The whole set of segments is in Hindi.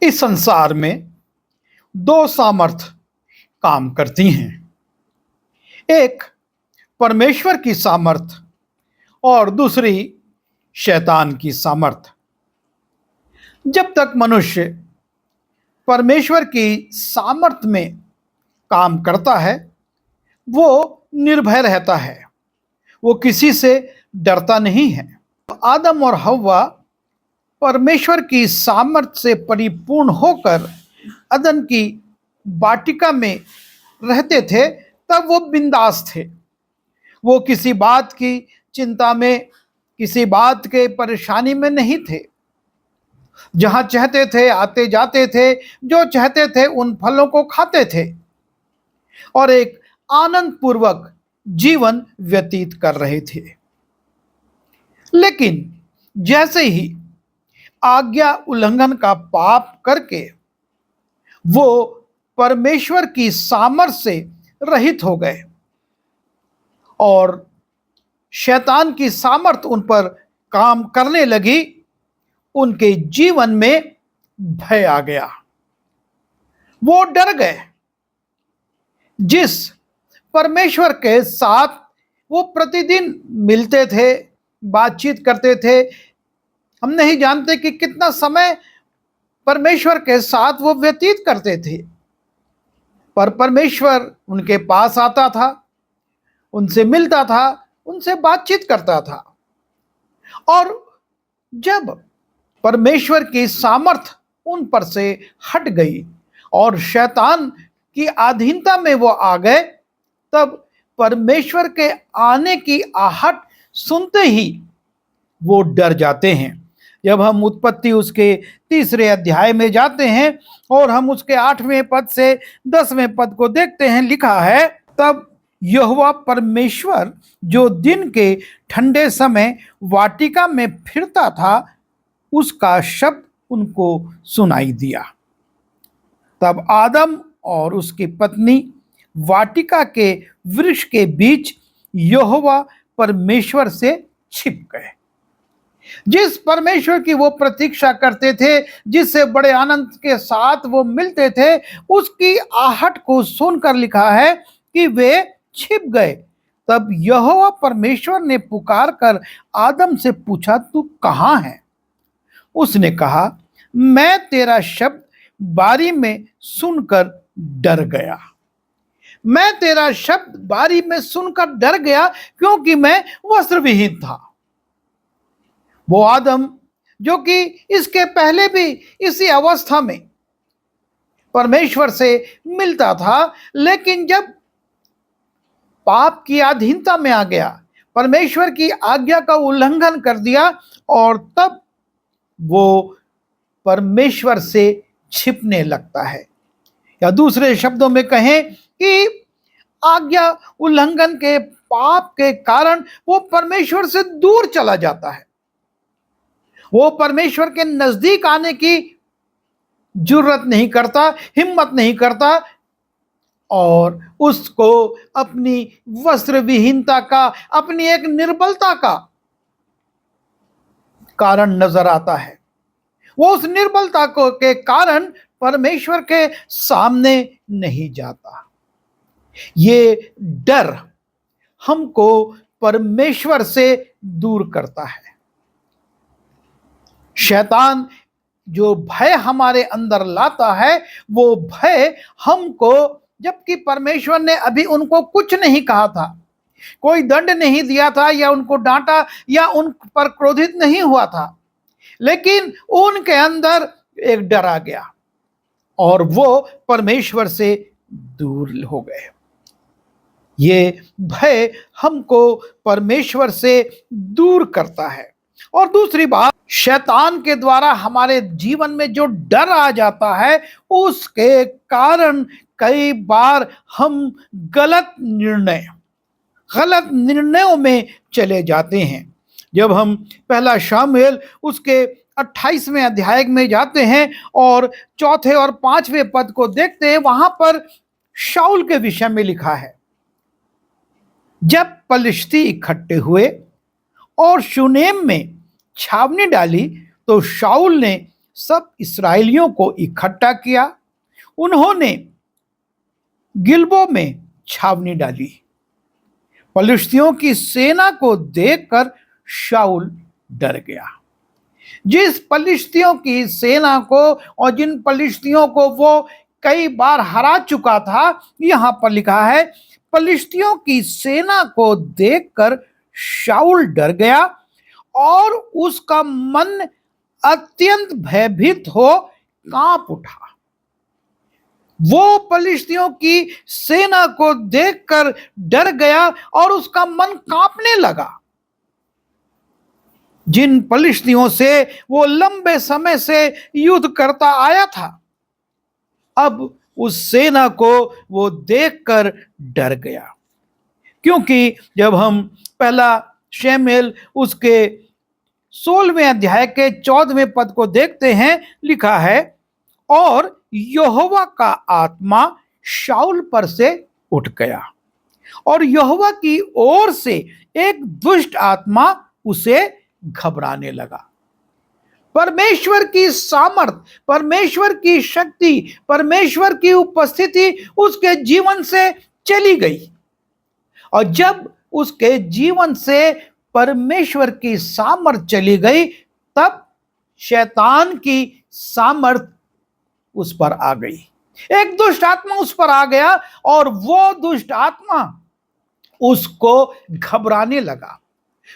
इस संसार में दो सामर्थ काम करती हैं। एक परमेश्वर की सामर्थ और दूसरी शैतान की सामर्थ। जब तक मनुष्य परमेश्वर की सामर्थ में काम करता है, वो निर्भय रहता है, वो किसी से डरता नहीं है। आदम और हव्वा परमेश्वर की सामर्थ से परिपूर्ण होकर अदन की वाटिका में रहते थे, तब वो बिंदास थे। वो किसी बात की चिंता में, किसी बात के परेशानी में नहीं थे। जहां चाहते थे आते जाते थे, जो चाहते थे उन फलों को खाते थे और एक आनंद पूर्वक जीवन व्यतीत कर रहे थे। लेकिन जैसे ही आज्ञा उल्लंघन का पाप करके वो परमेश्वर की सामर्थ से रहित हो गए और शैतान की सामर्थ उन पर काम करने लगी, उनके जीवन में भय आ गया। वो डर गए। जिस परमेश्वर के साथ वो प्रतिदिन मिलते थे, बातचीत करते थे, हम नहीं जानते कि कितना समय परमेश्वर के साथ वो व्यतीत करते थे, पर परमेश्वर उनके पास आता था, उनसे मिलता था, उनसे बातचीत करता था। और जब परमेश्वर की सामर्थ उन पर से हट गई और शैतान की अधीनता में वो आ गए, तब परमेश्वर के आने की आहट सुनते ही वो डर जाते हैं। जब हम उत्पत्ति उसके 3 अध्याय में जाते हैं और हम उसके 8वें पद से 10वें पद को देखते हैं, लिखा है, तब यहोवा परमेश्वर जो दिन के ठंडे समय वाटिका में फिरता था, उसका शब्द उनको सुनाई दिया। तब आदम और उसकी पत्नी वाटिका के वृक्ष के बीच यहोवा परमेश्वर से छिप गए। जिस परमेश्वर की वो प्रतीक्षा करते थे, जिससे बड़े आनंद के साथ वो मिलते थे, उसकी आहट को सुनकर लिखा है कि वे छिप गए। तब यहोवा परमेश्वर ने पुकार कर आदम से पूछा, तू कहाँ है? उसने कहा, मैं तेरा शब्द बारी में सुनकर डर गया। मैं तेरा शब्द बारी में सुनकर डर गया, क्योंकि मैं वस्त्रविहीन था। वो आदम जो कि इसके पहले भी इसी अवस्था में परमेश्वर से मिलता था, लेकिन जब पाप की अधीनता में आ गया, परमेश्वर की आज्ञा का उल्लंघन कर दिया, और तब वो परमेश्वर से छिपने लगता है। या दूसरे शब्दों में कहें कि आज्ञा उल्लंघन के पाप के कारण वो परमेश्वर से दूर चला जाता है। वो परमेश्वर के नजदीक आने की जुर्रत नहीं करता, हिम्मत नहीं करता, और उसको अपनी वस्त्र विहीनता का, अपनी एक निर्बलता का कारण नजर आता है। वो उस निर्बलता को के कारण परमेश्वर के सामने नहीं जाता। ये डर हमको परमेश्वर से दूर करता है। शैतान जो भय हमारे अंदर लाता है, वो भय हमको, जबकि परमेश्वर ने अभी उनको कुछ नहीं कहा था, कोई दंड नहीं दिया था, या उनको डांटा, या उन पर क्रोधित नहीं हुआ था, लेकिन उनके अंदर एक डर आ गया और वो परमेश्वर से दूर हो गए। ये भय हमको परमेश्वर से दूर करता है। और दूसरी बात, शैतान के द्वारा हमारे जीवन में जो डर आ जाता है, उसके कारण कई बार हम गलत निर्णयों में चले जाते हैं। जब हम पहला शामुएल उसके 28वें अध्याय में जाते हैं और 4 और 5वें पद को देखते हैं, वहां पर शाऊल के विषय में लिखा है, जब पलिश्ती इकट्ठे हुए और शूनेम में छावनी डाली, तो शाऊल ने सब इस्राएलियों को इकट्ठा किया। उन्होंने गिलबो में छावनी डाली। पलिश्तियों की सेना को देखकर शाऊल डर गया। जिस पलिश्तियों की सेना को और जिन पलिश्तियों को वो कई बार हरा चुका था, यहां पर लिखा है पलिश्तियों की सेना को देखकर शाऊल डर गया और उसका मन अत्यंत भयभीत हो कांप उठा। वो पलिश्तियों की सेना को देखकर डर गया और उसका मन कांपने लगा। जिन पलिश्तियों से वो लंबे समय से युद्ध करता आया था, अब उस सेना को वो देखकर डर गया। क्योंकि जब हम पहला शमूएल उसके 16वें अध्याय के 14वें पद को देखते हैं, लिखा है और यहोवा का आत्मा शाऊल पर से उठ गया और यहोवा की ओर से एक दुष्ट आत्मा उसे घबराने लगा। परमेश्वर की सामर्थ, परमेश्वर की शक्ति, परमेश्वर की उपस्थिति उसके जीवन से चली गई और जब उसके जीवन से परमेश्वर की सामर्थ चली गई, तब शैतान की सामर्थ उस पर आ गई। एक दुष्ट आत्मा उस पर आ गया और वो दुष्ट आत्मा उसको घबराने लगा,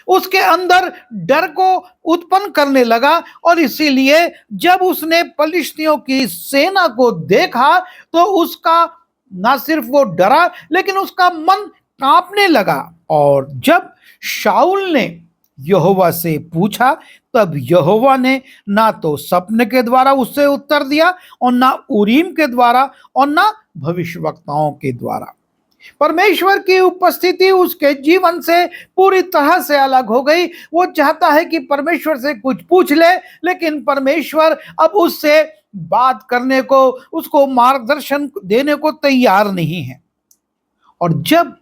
उसके अंदर डर को उत्पन्न करने लगा और इसीलिए जब उसने पलिश्तियों की सेना को देखा तो उसका ना सिर्फ वो डरा लेकिन उसका मन कांपने लगा। और जब शाऊल ने यहोवा से पूछा, तब यहोवा ने ना तो सपने के द्वारा उससे उत्तर दिया और ना उरीम के द्वारा और ना भविष्यवक्ताओं के द्वारा। परमेश्वर की उपस्थिति उसके जीवन से पूरी तरह से अलग हो गई। वो चाहता है कि परमेश्वर से कुछ पूछ ले, लेकिन परमेश्वर अब उससे बात करने को, उसको मार्गदर्शन देने को तैयार नहीं है। और जब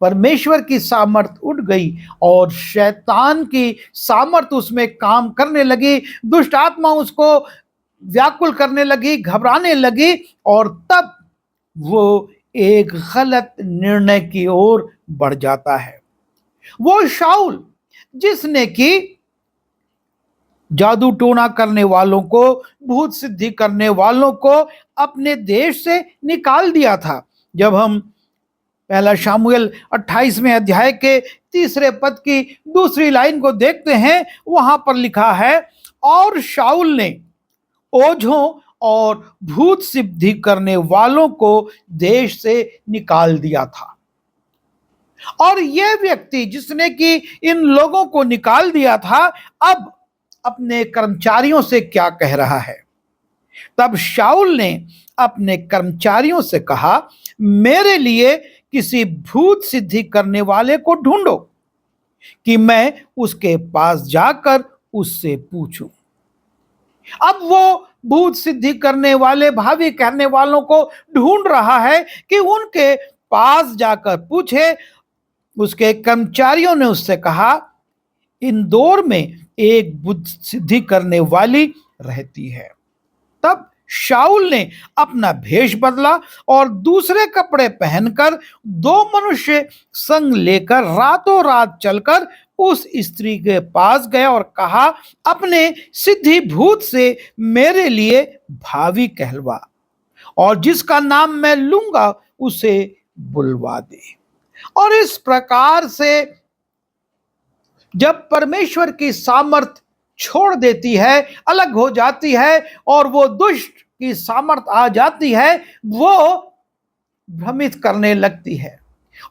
परमेश्वर की सामर्थ उठ गई और शैतान की सामर्थ उसमें काम करने लगी, दुष्ट आत्मा उसको व्याकुल करने लगी, घबराने लगी और तब वो एक गलत निर्णय की ओर बढ़ जाता है। वो शाऊल जिसने कि जादू टोना करने वालों को, भूत सिद्धि करने वालों को अपने देश से निकाल दिया था। जब हम पहला शमूएल 28वें अध्याय के 3 पद की दूसरी लाइन को देखते हैं, वहां पर लिखा है और शाऊल ने ओझों और भूत सिद्धि करने वालों को देश से निकाल दिया था। और यह व्यक्ति जिसने कि इन लोगों को निकाल दिया था, अब अपने कर्मचारियों से क्या कह रहा है? तब शाऊल ने अपने कर्मचारियों से कहा, मेरे लिए किसी भूत सिद्धि करने वाले को ढूंढो कि मैं उसके पास जाकर उससे पूछूं। अब वो भूत सिद्धि करने वाले, भावी कहने वालों को ढूंढ रहा है कि उनके पास जाकर पूछे। उसके कर्मचारियों ने उससे कहा, इंदौर में एक भूत सिद्धि करने वाली रहती है। तब शाऊल ने अपना भेष बदला और दूसरे कपड़े पहनकर 2 मनुष्य संग लेकर रातों रात चलकर उस स्त्री के पास गया और कहा, अपने सिद्धि भूत से मेरे लिए भावी कहलवा और जिसका नाम मैं लूंगा उसे बुलवा दे। और इस प्रकार से जब परमेश्वर की सामर्थ छोड़ देती है, अलग हो जाती है और वो दुष्ट की सामर्थ आ जाती है, वो भ्रमित करने लगती है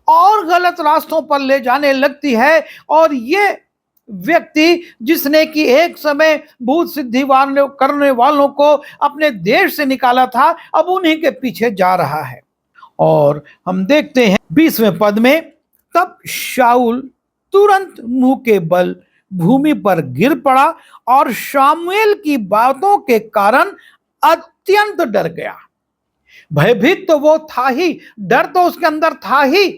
और गलत रास्तों पर ले जाने लगती है। और ये व्यक्ति जिसने कि एक समय भूत सिद्धि करने वालों को अपने देश से निकाला था, अब उन्हीं के पीछे जा रहा है। और हम देखते हैं 20वें पद में, तब शाऊल तुरंत मुंह के बल भूमि पर गिर पड़ा और शमूएल की बातों के कारण अत्यंत डर गया। भयभीत तो वो था ही, डर तो उसके अंदर था ही,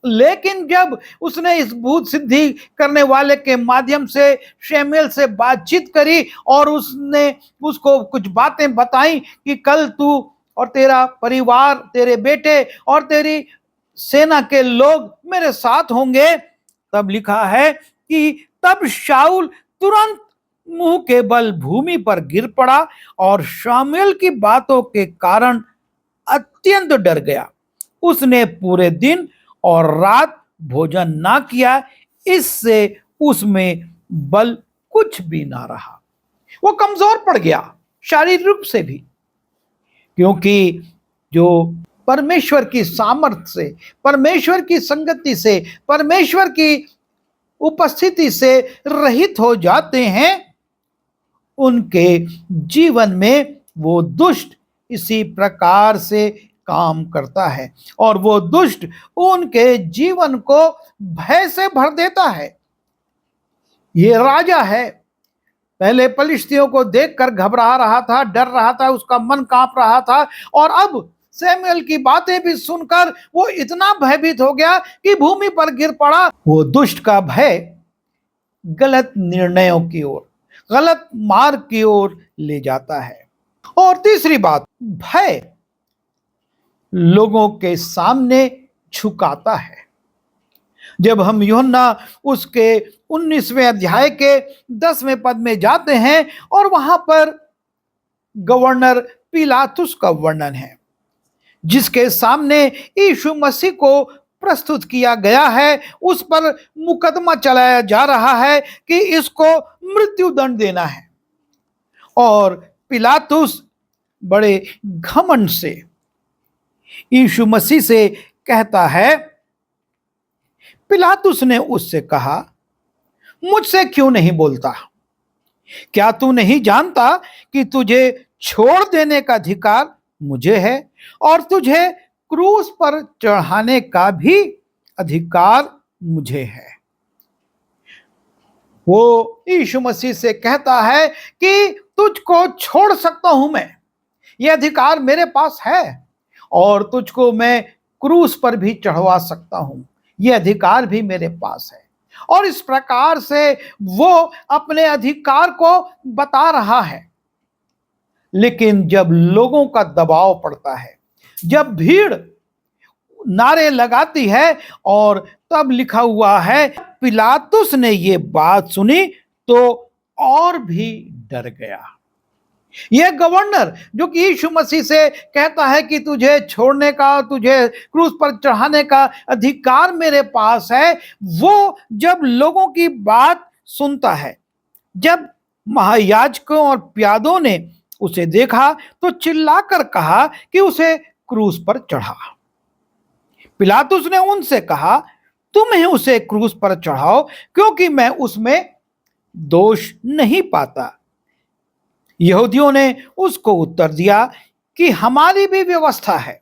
लेकिन जब उसने इस भूत सिद्धि करने वाले के माध्यम से शमूएल से बातचीत करी और उसने उसको कुछ बातें बताई कि कल तू और तेरा परिवार, तेरे बेटे और तेरी सेना के लोग मेरे साथ होंगे, तब लिखा है कि तब शाऊल तुरंत मुंह के बल भूमि पर गिर पड़ा और शमूएल की बातों के कारण अत्यंत डर गया। उसने पूरे दिन और रात भोजन ना किया, इससे उसमें बल कुछ भी ना रहा। वो कमजोर पड़ गया शारीरिक रूप से भी, क्योंकि जो परमेश्वर की सामर्थ्य से, परमेश्वर की संगति से, परमेश्वर की उपस्थिति से रहित हो जाते हैं, उनके जीवन में वो दुष्ट इसी प्रकार से काम करता है और वो दुष्ट उनके जीवन को भय से भर देता है। ये राजा है, पहले पलिश्तियों को देखकर घबरा रहा था, डर रहा था, उसका मन कांप रहा था, और अब शमूएल की बातें भी सुनकर वो इतना भयभीत हो गया कि भूमि पर गिर पड़ा। वो दुष्ट का भय गलत निर्णयों की ओर, गलत मार्ग की ओर ले जाता है। और तीसरी बात, भय लोगों के सामने झुकाता है। जब हम यूहन्ना उसके 19वें अध्याय के 10वें पद में जाते हैं और वहां पर गवर्नर पिलातुस का वर्णन है, जिसके सामने यीशु मसीह को प्रस्तुत किया गया है, उस पर मुकदमा चलाया जा रहा है कि इसको मृत्यु दंड देना है। और पिलातुस बड़े घमंड से यीशु मसीह से कहता है, पिलातुस ने उससे कहा, मुझसे क्यों नहीं बोलता? क्या तू नहीं जानता कि तुझे छोड़ देने का अधिकार मुझे है और तुझे क्रूस पर चढ़ाने का भी अधिकार मुझे है? वो यीशु मसीह से कहता है कि तुझको छोड़ सकता हूं मैं, यह अधिकार मेरे पास है, और तुझको मैं क्रूस पर भी चढ़वा सकता हूं, यह अधिकार भी मेरे पास है। और इस प्रकार से वो अपने अधिकार को बता रहा है। लेकिन जब लोगों का दबाव पड़ता है, जब भीड़ नारे लगाती है, और तब लिखा हुआ है पिलातुस ने ये बात सुनी तो और भी डर गया। यह गवर्नर जो कि यीशु मसीह से कहता है कि तुझे छोड़ने का, तुझे क्रूस पर चढ़ाने का अधिकार मेरे पास है, वो जब लोगों की बात सुनता है, जब महायाजकों और प्यादों ने उसे देखा तो चिल्लाकर कहा कि उसे क्रूस पर चढ़ा। पिलातुस ने उनसे कहा, तुम ही उसे क्रूस पर चढ़ाओ, क्योंकि मैं उसमें दोष नहीं पाता। यहूदियों ने उसको उत्तर दिया कि हमारी भी व्यवस्था है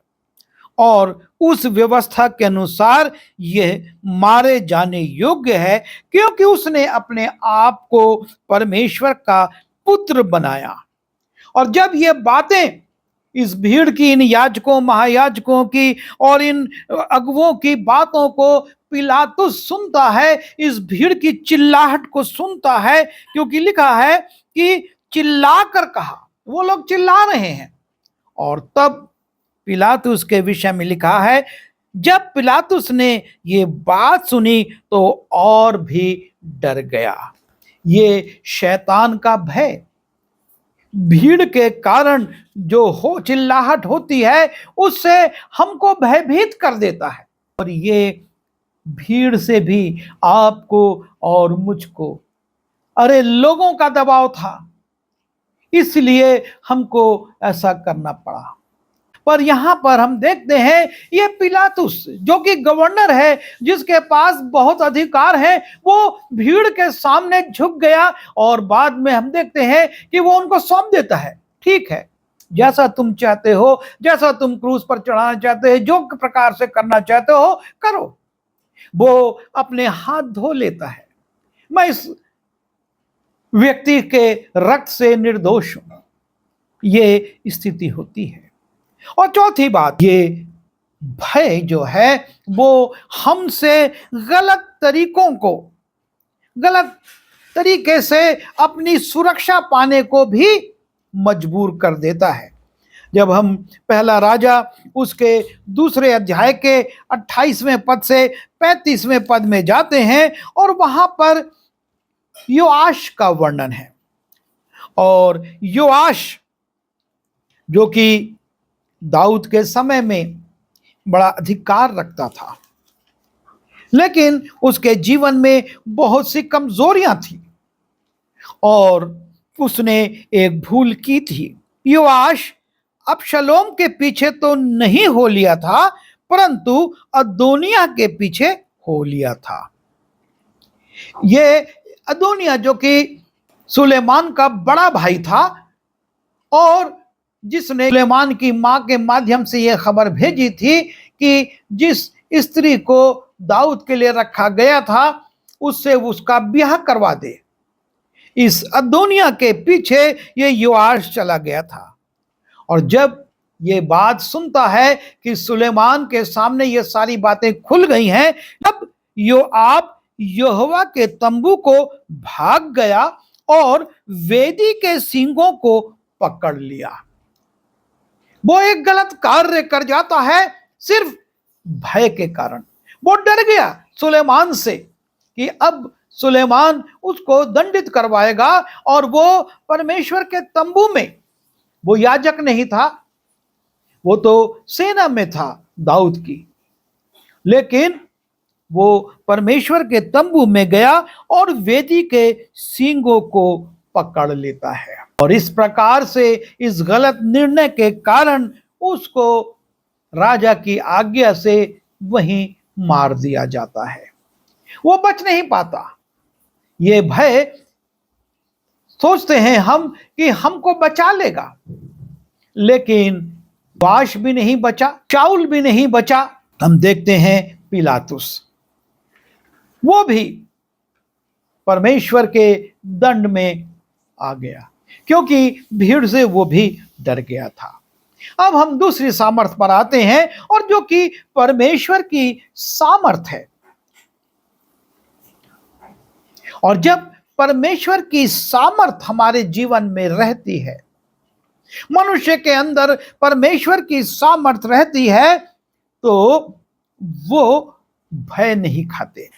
और उस व्यवस्था के अनुसार यह मारे जाने योग्य है, क्योंकि उसने अपने आप को परमेश्वर का पुत्र बनाया। और जब ये बातें इस भीड़ की, इन याजकों, महायाजकों की और इन अगुवों की बातों को पिलातुस सुनता है, इस भीड़ की चिल्लाहट को सुनता है, क्योंकि लिखा है कि चिल्लाकर कहा, वो लोग चिल्ला रहे हैं। और तब पिलातुस के विषय में लिखा है, जब पिलातुस ने ये बात सुनी तो और भी डर गया। ये शैतान का भय, भीड़ के कारण जो हो चिल्लाहट होती है, उससे हमको भयभीत कर देता है। और ये भीड़ से भी आपको और मुझको, अरे लोगों का दबाव था, इसलिए हमको ऐसा करना पड़ा। पर यहां पर हम देखते हैं ये पिलातुस जो कि गवर्नर है, जिसके पास बहुत अधिकार है, वो भीड़ के सामने झुक गया और बाद में हम देखते हैं कि वो उनको सौंप देता है। ठीक है, जैसा तुम चाहते हो, जैसा तुम क्रूस पर चढ़ाना चाहते हो, जो प्रकार से करना चाहते हो करो। वो अपने हाथ धो लेता है, मैं इस व्यक्ति के रक्त से निर्दोष हूं, ये स्थिति होती है। और चौथी बात, ये भय जो है वो हमसे गलत तरीकों को, गलत तरीके से अपनी सुरक्षा पाने को भी मजबूर कर देता है। जब हम पहला राजा उसके दूसरे अध्याय के 28वें पद से 35वें पद में जाते हैं और वहां पर योआश का वर्णन है। और योआश जो कि दाऊद के समय में बड़ा अधिकार रखता था, लेकिन उसके जीवन में बहुत सी कमजोरियां थी और उसने एक भूल की थी। योआश अबशलोम के पीछे तो नहीं हो लिया था, परंतु अदोनिया के पीछे हो लिया था। ये अदोनिया जो कि सुलेमान का बड़ा भाई था और जिसने सुलेमान की मां के माध्यम से यह खबर भेजी थी कि जिस स्त्री को दाऊद के लिए रखा गया था उससे उसका ब्याह करवा दे, इस अदोनिया के पीछे ये योआश चला गया था। और जब ये बात सुनता है कि सुलेमान के सामने ये सारी बातें खुल गई हैं, तब योआब यहोवा के तंबू को भाग गया और वेदी के सींगों को पकड़ लिया। वो एक गलत कार्य कर जाता है सिर्फ भय के कारण। वो डर गया सुलेमान से कि अब सुलेमान उसको दंडित करवाएगा और वो परमेश्वर के तंबू में, वो याजक नहीं था, वो तो सेना में था दाऊद की, लेकिन वो परमेश्वर के तंबू में गया और वेदी के सींगों को पकड़ लेता है। और इस प्रकार से इस गलत निर्णय के कारण उसको राजा की आज्ञा से वहीं मार दिया जाता है। वो बच नहीं पाता। ये भय, सोचते हैं हम कि हमको बचा लेगा, लेकिन वाश भी नहीं बचा, शाऊल भी नहीं बचा। हम देखते हैं पिलातुस, वो भी परमेश्वर के दंड में आ गया क्योंकि भीड़ से वो भी डर गया था। अब हम दूसरी सामर्थ पर आते हैं और जो कि परमेश्वर की सामर्थ है। और जब परमेश्वर की सामर्थ हमारे जीवन में रहती है, मनुष्य के अंदर परमेश्वर की सामर्थ रहती है, तो वो भय नहीं खाते।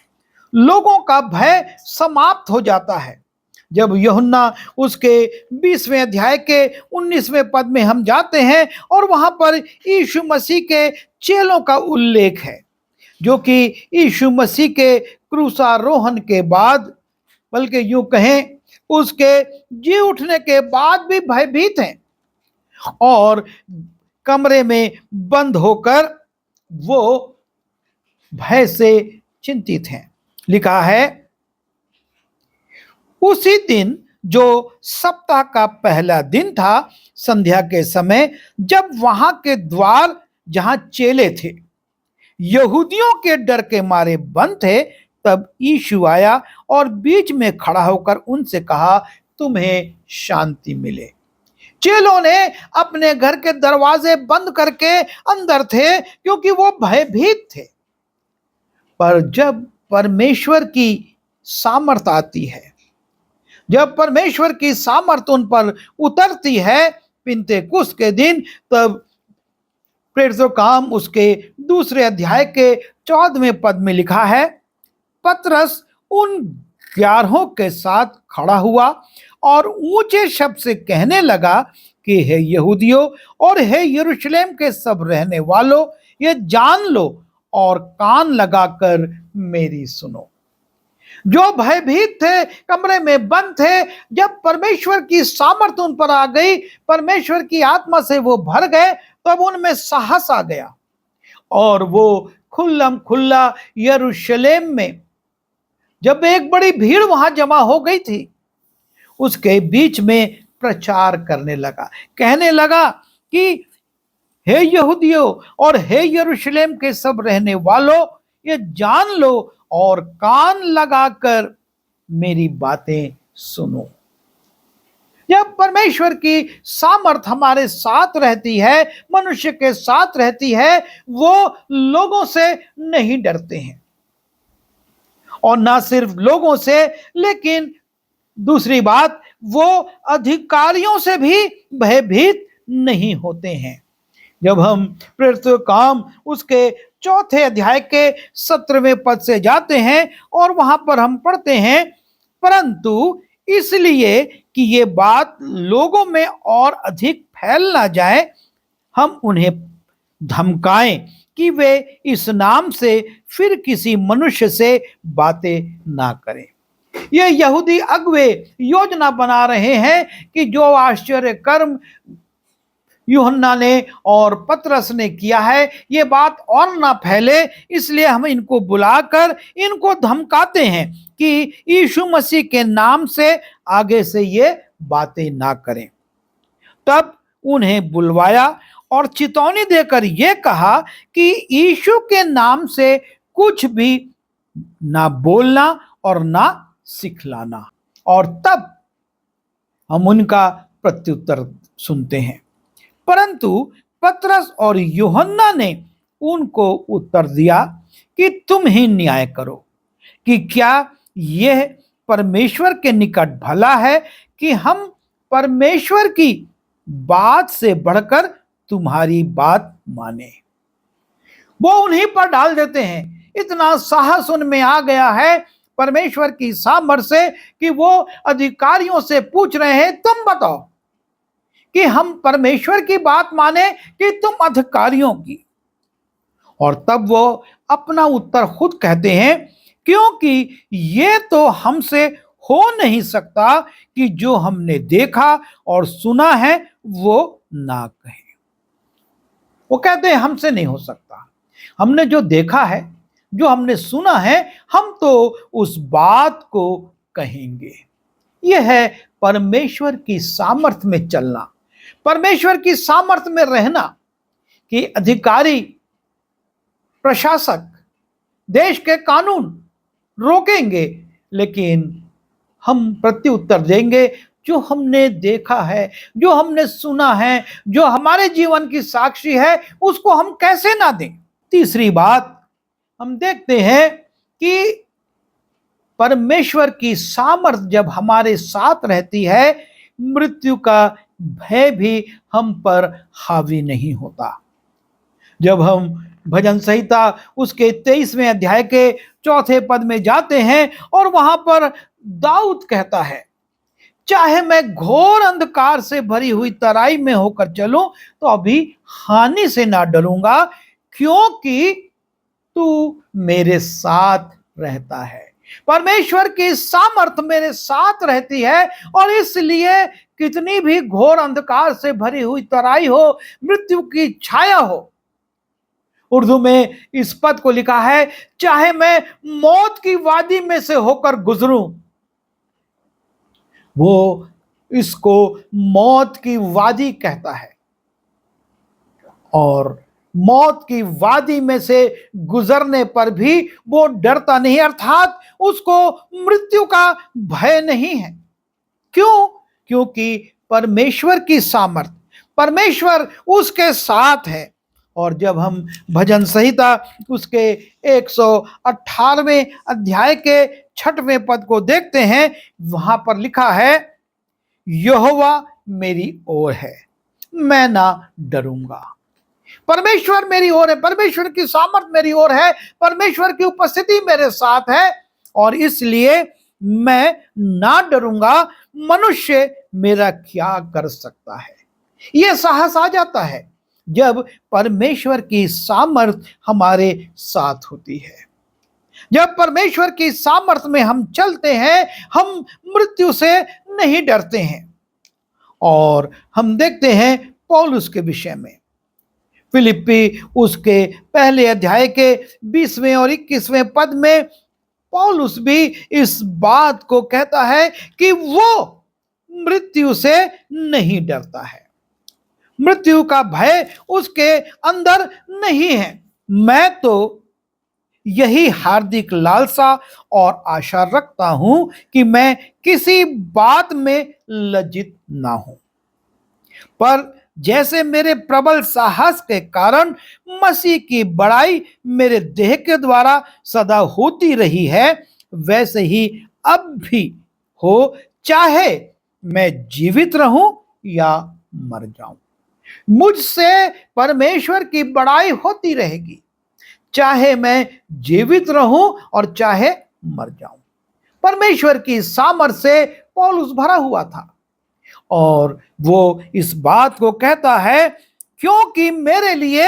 लोगों का भय समाप्त हो जाता है। जब यूहन्ना उसके 20वें अध्याय के 19वें पद में हम जाते हैं और वहां पर यीशु मसीह के चेलों का उल्लेख है, जो कि यीशु मसीह के क्रूसारोहण के बाद, बल्कि यूं कहें उसके जी उठने के बाद भी भयभीत हैं और कमरे में बंद होकर वो भय से चिंतित हैं। लिखा है, उसी दिन जो सप्ताह का पहला दिन था, संध्या के समय, जब वहां के द्वार जहां चेले थे यहूदियों के डर के मारे बंद थे, तब यीशु आया और बीच में खड़ा होकर उनसे कहा, तुम्हें शांति मिले। चेलों ने अपने घर के दरवाजे बंद करके अंदर थे क्योंकि वो भयभीत थे। पर जब परमेश्वर की सामर्थ आती है, जब परमेश्वर की सामर्थ उन पर उतरती है पिन्तेकुस्त के दिन, तब प्रेरितों काम उसके दूसरे अध्याय के 14वें पद में लिखा है, पतरस उन 11 के साथ खड़ा हुआ और ऊंचे शब्द से कहने लगा कि हे यहूदियों और हे यरूशलेम के सब रहने वालों, ये जान लो और कान लगाकर मेरी सुनो। जो भयभीत थे, कमरे में बंद थे, जब परमेश्वर की सामर्थ उन पर आ गई, परमेश्वर की आत्मा से वो भर गए, तब उनमें साहस आ गया और वो खुल्लम खुल्ला यरूशलेम में, जब एक बड़ी भीड़ वहां जमा हो गई थी, उसके बीच में प्रचार करने लगा, कहने लगा कि हे यहूदियों और हे यरूशलेम के सब रहने वालों, ये जान लो और कान लगाकर मेरी बातें सुनो। जब परमेश्वर की सामर्थ हमारे साथ रहती है, मनुष्य के साथ रहती है, वो लोगों से नहीं डरते हैं। और ना सिर्फ लोगों से, लेकिन दूसरी बात, वो अधिकारियों से भी भयभीत नहीं होते हैं। जब हम प्रेरितों के काम उसके चौथे अध्याय के 17वें पद से जाते हैं और वहां पर हम पढ़ते हैं, परंतु इसलिए कि ये बात लोगों में और अधिक फैल ना जाए, हम उन्हें धमकाएं कि वे इस नाम से फिर किसी मनुष्य से बातें ना करें। ये यहूदी अगुवे योजना बना रहे हैं कि जो आश्चर्य कर्म यूहन्ना ने और पतरस ने किया है, ये बात और ना फैले, इसलिए हम इनको बुलाकर इनको धमकाते हैं कि यीशु मसीह के नाम से आगे से ये बातें ना करें। तब उन्हें बुलवाया और चेतावनी देकर यह कहा कि यीशु के नाम से कुछ भी ना बोलना और ना सिखलाना। और तब हम उनका प्रत्युत्तर सुनते हैं। परंतु पतरस और यूहन्ना ने उनको उत्तर दिया कि तुम ही न्याय करो कि क्या यह परमेश्वर के निकट भला है कि हम परमेश्वर की बात से बढ़कर तुम्हारी बात माने। वो उन्हीं पर डाल देते हैं। इतना साहस उनमें आ गया है परमेश्वर की सामर्थ से कि वो अधिकारियों से पूछ रहे हैं, तुम बताओ कि हम परमेश्वर की बात माने कि तुम अधिकारियों की। और तब वो अपना उत्तर खुद कहते हैं, क्योंकि ये तो हमसे हो नहीं सकता कि जो हमने देखा और सुना है वो ना कहे। वो कहते हैं हमसे नहीं हो सकता, हमने जो देखा है, जो हमने सुना है, हम तो उस बात को कहेंगे। यह है परमेश्वर की सामर्थ में चलना, परमेश्वर की सामर्थ में रहना कि अधिकारी, प्रशासक, देश के कानून रोकेंगे, लेकिन हम प्रत्युत्तर देंगे जो हमने देखा है, जो हमने सुना है, जो हमारे जीवन की साक्षी है, उसको हम कैसे ना दें। तीसरी बात हम देखते हैं कि परमेश्वर की सामर्थ जब हमारे साथ रहती है, मृत्यु का भय भी हम पर हावी नहीं होता। जब हम भजन संहिता उसके 23वें अध्याय के 4 पद में जाते हैं और वहां पर दाऊद कहता है, चाहे मैं घोर अंधकार से भरी हुई तराई में होकर चलूं तो अभी हानि से ना डरूंगा, क्योंकि तू मेरे साथ रहता है। परमेश्वर की सामर्थ मेरे साथ रहती है और इसलिए कितनी भी घोर अंधकार से भरी हुई तराई हो, मृत्यु की छाया हो, उर्दू में इस पद को लिखा है, चाहे मैं मौत की वादी में से होकर गुजरूं। वो इसको मौत की वादी कहता है और मौत की वादी में से गुजरने पर भी वो डरता नहीं, अर्थात उसको मृत्यु का भय नहीं है। क्यों? क्योंकि परमेश्वर की सामर्थ, परमेश्वर उसके साथ है। और जब हम भजन संहिता उसके 118वें अध्याय के 6वें पद को देखते हैं, वहां पर लिखा है, यहोवा मेरी ओर है, मैं ना डरूंगा। परमेश्वर मेरी ओर है, परमेश्वर की सामर्थ मेरी ओर है, परमेश्वर की उपस्थिति मेरे साथ है और इसलिए मैं ना डरूंगा। मनुष्य मेरा क्या कर सकता है? यह साहस आ जाता है जब परमेश्वर की सामर्थ हमारे साथ होती है। जब परमेश्वर की सामर्थ में हम चलते हैं, हम मृत्यु से नहीं डरते हैं। और हम देखते हैं पौलुस के विषय में, फिलिप्पी उसके पहले अध्याय के 20वें और 21वें पद में पौलुस भी इस बात को कहता है कि वो मृत्यु से नहीं डरता है, मृत्यु का भय उसके अंदर नहीं है। मैं तो यही हार्दिक लालसा और आशा रखता हूं कि मैं किसी बात में लज्जित ना हूं, पर जैसे मेरे प्रबल साहस के कारण मसीह की बड़ाई मेरे देह के द्वारा सदा होती रही है, वैसे ही अब भी हो, चाहे मैं जीवित रहूं या मर जाऊं। मुझसे परमेश्वर की बड़ाई होती रहेगी, चाहे मैं जीवित रहूं और चाहे मर जाऊं। परमेश्वर की सामर्थ से पौलुस भरा हुआ था और वो इस बात को कहता है, क्योंकि मेरे लिए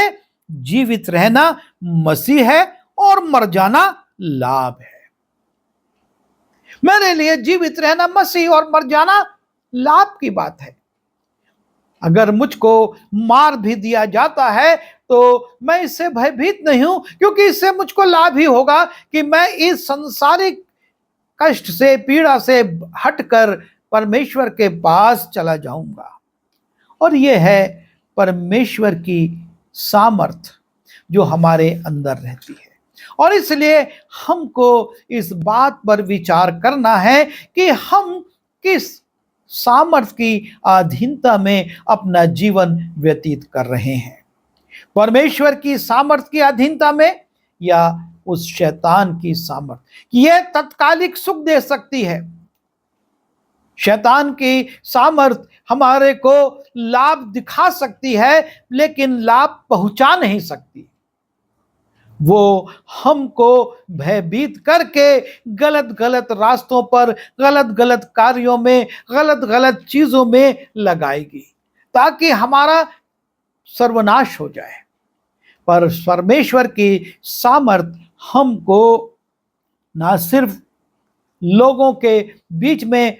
जीवित रहना मसीह है और मर जाना लाभ है। मेरे लिए जीवित रहना मसीह और मर जाना लाभ की बात है। अगर मुझको मार भी दिया जाता है तो मैं इससे भयभीत नहीं हूं, क्योंकि इससे मुझको लाभ ही होगा कि मैं इस संसारिक कष्ट से, पीड़ा से हटकर परमेश्वर के पास चला जाऊंगा। और यह है परमेश्वर की सामर्थ जो हमारे अंदर रहती है। और इसलिए हमको इस बात पर विचार करना है कि हम किस सामर्थ की अधीनता में अपना जीवन व्यतीत कर रहे हैं, परमेश्वर की सामर्थ की अधीनता में या उस शैतान की सामर्थ। यह तत्कालिक सुख दे सकती है। शैतान की सामर्थ हमारे को लाभ दिखा सकती है, लेकिन लाभ पहुंचा नहीं सकती। वो हमको भयभीत करके गलत गलत रास्तों पर, गलत गलत कार्यों में, गलत गलत चीजों में लगाएगी ताकि हमारा सर्वनाश हो जाए। पर परमेश्वर की सामर्थ हमको ना सिर्फ लोगों के बीच में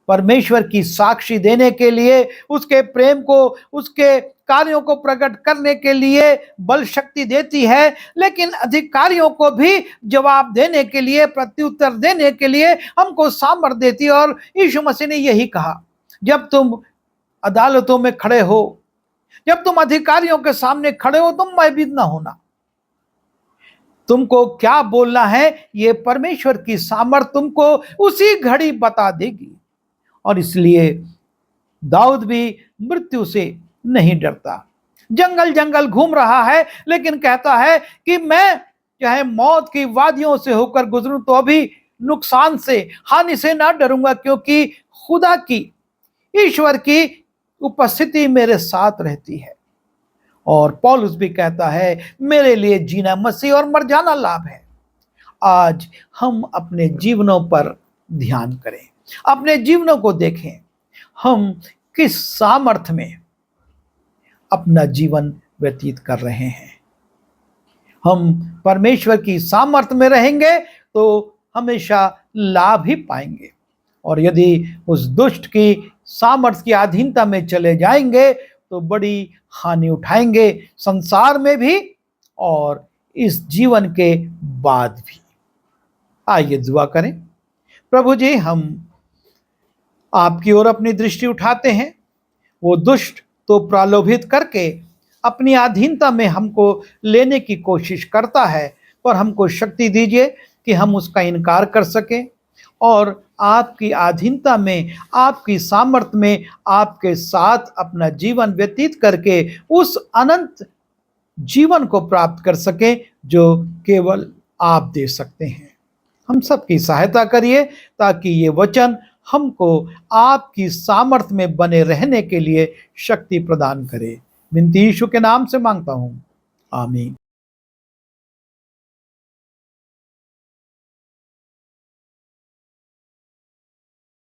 परमेश्वर की साक्षी देने के लिए, उसके प्रेम को, उसके कार्यों को प्रकट करने के लिए बल शक्ति देती है, लेकिन अधिकारियों को भी जवाब देने के लिए, प्रत्युत्तर देने के लिए हमको सामर्थ देती है। और यीशु मसीह ने यही कहा, जब तुम अदालतों में खड़े हो, जब तुम अधिकारियों के सामने खड़े हो, तुम भयभीत ना होना। तुमको क्या बोलना है ये परमेश्वर की सामर्थ तुमको उसी घड़ी बता देगी। और इसलिए दाऊद भी मृत्यु से नहीं डरता। जंगल जंगल घूम रहा है, लेकिन कहता है कि मैं चाहे मौत की वादियों से होकर गुजरूं तो अभी नुकसान से, हानि से ना डरूंगा, क्योंकि खुदा की, ईश्वर की उपस्थिति मेरे साथ रहती है। और पौलुस भी कहता है, मेरे लिए जीना मसीह और मर जाना लाभ है। आज हम अपने जीवनों पर ध्यान करें, अपने जीवनों को देखें, हम किस सामर्थ में अपना जीवन व्यतीत कर रहे हैं। हम परमेश्वर की सामर्थ में रहेंगे तो हमेशा लाभ ही पाएंगे, और यदि उस दुष्ट की सामर्थ की अधीनता में चले जाएंगे तो बड़ी हानि उठाएंगे, संसार में भी और इस जीवन के बाद भी। आइए दुआ करें। प्रभु जी, हम आपकी ओर अपनी दृष्टि उठाते हैं। वो दुष्ट तो प्रलोभित करके अपनी अधीनता में हमको लेने की कोशिश करता है, पर हमको शक्ति दीजिए कि हम उसका इनकार कर सकें और आपकी अधीनता में, आपकी सामर्थ्य में आपके साथ अपना जीवन व्यतीत करके उस अनंत जीवन को प्राप्त कर सकें जो केवल आप दे सकते हैं। हम सबकी सहायता करिए ताकि ये वचन हमको आपकी सामर्थ्य में बने रहने के लिए शक्ति प्रदान करे। विनती यीशु के नाम से मांगता हूँ, आमीन।